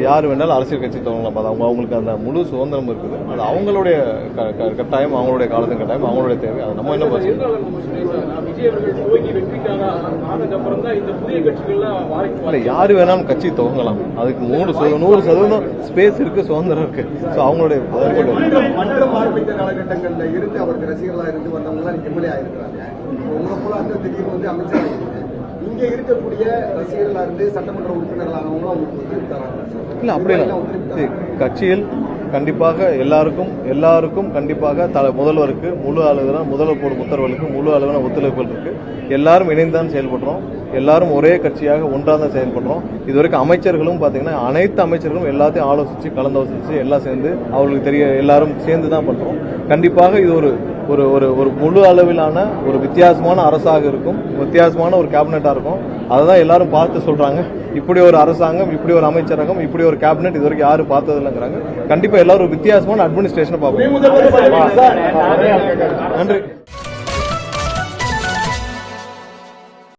யார் வேணாலும் அரசியல் கட்சி தொடங்கலாம். அவங்களுக்கு அந்த முழு சுதந்திரம் இருக்குது. அது அவங்களுடைய கட்டாயம், அவங்களுடைய காலத்தின் கட்டாயம், அவங்களுடைய தேவை. அது நம்ம என்ன விஜய் அவர்கள் துவங்கி வெற்றிக்காக இல்லை, யாரு வேணாலும் கட்சி துவங்கலாம். அதுக்கு 100% ஸ்பேஸ் இருக்கு, சுதந்திரம் இருக்கு. அவங்களுடைய காலகட்டங்கள்ல இருந்து அவருக்கு ரசிகர்களா இருந்து வந்தவங்க எம்எல்ஏ ஆயிருக்கிறாங்க. உங்களை போல அந்த திடீர்னு வந்து அமைச்சர் இங்க இருக்கக்கூடிய ரசிகர்களா இருந்து சட்டமன்ற உறுப்பினர்களானவங்களும் அவங்களுக்கு தராங்க. இல்ல அப்படி கட்சியில் கண்டிப்பாக எல்லாருக்கும் கண்டிப்பாக முதல்வருக்கு முழு அளவிலான முதல்வர் போடும் உத்தரவுகளுக்கு முழு அளவிலான ஒத்துழைப்புகள் இருக்கு. எல்லாரும் இணைந்துதான் செயல்படுறோம். எல்லாரும் ஒரே கட்சியாக ஒன்றாக தான் செயல்படுறோம். இதுவரைக்கும் அமைச்சர்களும் பாத்தீங்கன்னா அனைத்து அமைச்சர்களும் எல்லாத்தையும் ஆலோசிச்சு கலந்தாலோசிச்சு எல்லாம் சேர்ந்து அவர்களுக்கு எல்லாரும் சேர்ந்து தான் பண்றோம். கண்டிப்பாக இது ஒரு முழு அளவிலான ஒரு வித்தியாசமான அரசாக இருக்கும், வித்தியாசமான ஒரு கேபினெட்டா இருக்கும். அததான் எல்லாரும் பார்த்து சொல்றாங்க. இப்படி ஒரு அரசாங்கம், இப்படி ஒரு அமைச்சரகம், இப்படி ஒரு கேபினெட் இதுவரைக்கும் யாரும் பார்த்தது இல்லைங்கிறாங்க. கண்டிப்பா எல்லாரும் வித்தியாசமான அட்மினிஸ்ட்ரேஷனை பார்ப்போம். நன்றி.